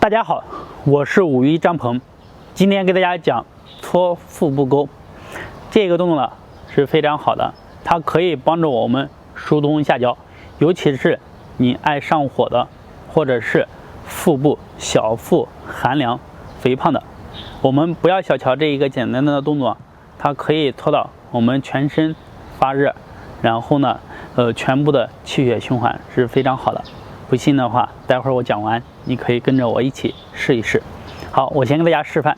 大家好，我是武医张鹏，今天给大家讲搓腹部沟。这个动作呢是非常好的，它可以帮助我们疏通下焦，尤其是你爱上火的，或者是腹部小腹寒凉肥胖的，我们不要小瞧这一个简单的动作，它可以搓到我们全身发热，然后呢全部的气血循环是非常好的。不信的话，待会儿我讲完，你可以跟着我一起试一试。好，我先给大家示范。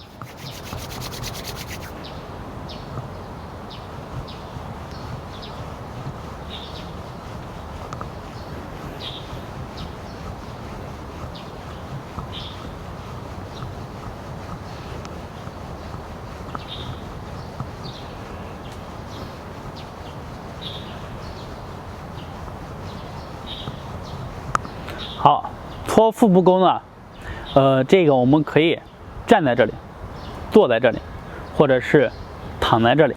好，搓腹部沟呢，这个我们可以站在这里，坐在这里，或者是躺在这里。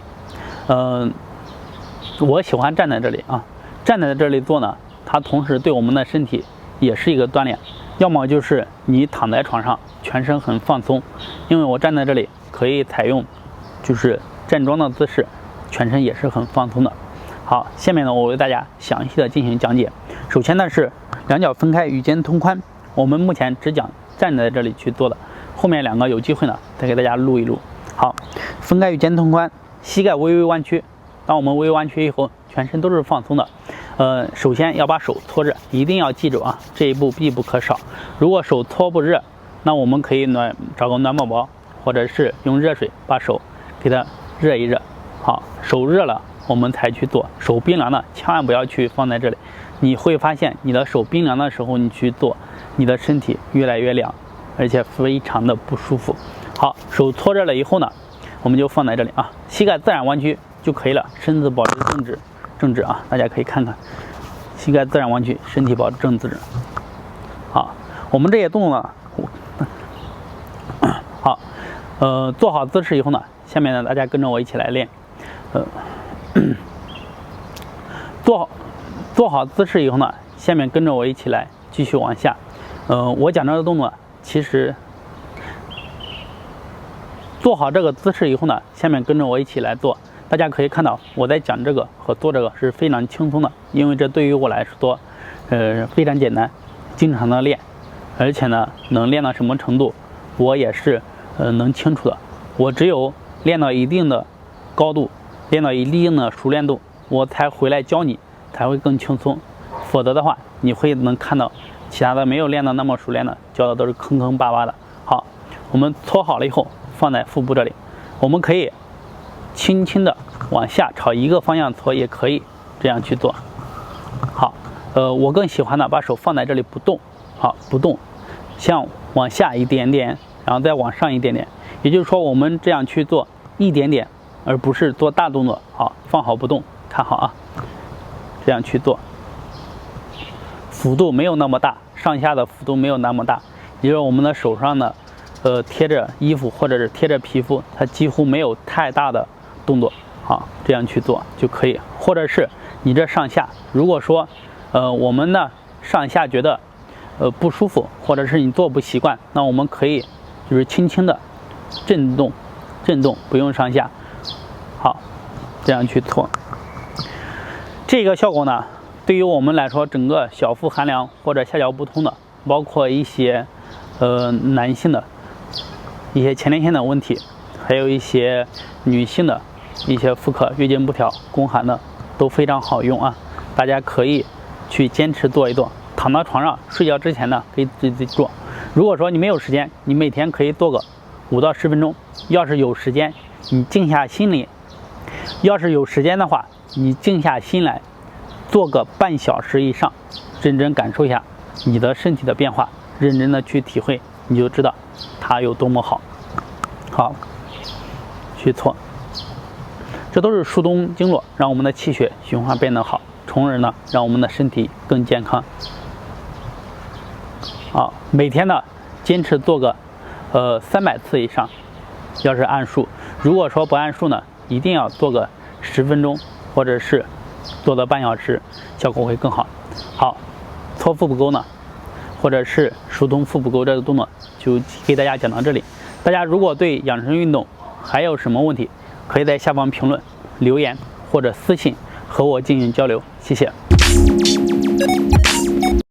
我喜欢站在这里啊，站在这里做呢，它同时对我们的身体也是一个锻炼。要么就是你躺在床上，全身很放松，因为我站在这里可以采用就是站桩的姿势，全身也是很放松的。好，下面呢我为大家详细的进行讲解。首先呢是两脚分开，与肩同宽。我们目前只讲站在这里去做的，后面两个有机会呢再给大家录一录。好，分开与肩同宽，膝盖微微弯曲。当我们微微弯曲以后，全身都是放松的。首先要把手搓热，一定要记住啊，这一步必不可少。如果手搓不热，那我们可以找个暖宝宝，或者是用热水把手给它热一热。好，手热了我们才去做，手冰凉的千万不要去放在这里。你会发现你的手冰凉的时候，你去做，你的身体越来越凉，而且非常的不舒服。好，手搓热了以后呢，我们就放在这里啊，膝盖自然弯曲就可以了，身子保持正直啊，大家可以看看，膝盖自然弯曲，身体保持正直。好，我们这些动作呢，好，做好姿势以后呢，下面呢大家跟着我一起来练，做好姿势以后呢，下面跟着我一起来继续往下。我讲这个动作，其实做好这个姿势以后呢，下面跟着我一起来做。大家可以看到，我在讲这个和做这个是非常轻松的，因为这对于我来说，非常简单，经常的练，而且呢，能练到什么程度，我也是能清楚的。我只有练到一定的高度，练到一定的熟练度，我才回来教你，才会更轻松。否则的话，你会能看到其他的没有练到那么熟练的，教的都是坑坑巴巴的。好，我们搓好了以后，放在腹部这里，我们可以轻轻的往下朝一个方向搓，也可以这样去做。好，我更喜欢呢把手放在这里不动，好，不动，像往下一点点，然后再往上一点点，也就是说我们这样去做一点点，而不是做大动作。好，放好不动，看好啊，这样去做，幅度没有那么大，上下的幅度没有那么大，也就是我们的手上呢贴着衣服或者是贴着皮肤，它几乎没有太大的动作。好，这样去做就可以。或者是你这上下，如果说我们呢上下觉得不舒服，或者是你做不习惯，那我们可以就是轻轻的震动，不用上下。好，这样去搓。这个效果呢，对于我们来说，整个小腹寒凉或者下焦不通的，包括一些男性的一些前列腺的问题，还有一些女性的一些妇科月经不调、宫寒的，都非常好用啊！大家可以去坚持做一做。躺到床上睡觉之前呢，可以自己做。如果说你没有时间，你每天可以做个5到10分钟。要是有时间，你静下心来；要是有时间的话，你静下心来做个半小时以上，认真感受一下你的身体的变化，认真的去体会，你就知道它有多么好。好，去搓，这都是疏通经络，让我们的气血循环变得好，从而呢让我们的身体更健康。好，每天呢坚持做个300次以上，要是按数。如果说不按数呢，一定要做个10分钟，或者是做到半小时，效果会更好。好，搓腹部沟呢，或者是疏通腹部沟这个动作，就给大家讲到这里。大家如果对养生运动还有什么问题，可以在下方评论留言或者私信和我进行交流，谢谢。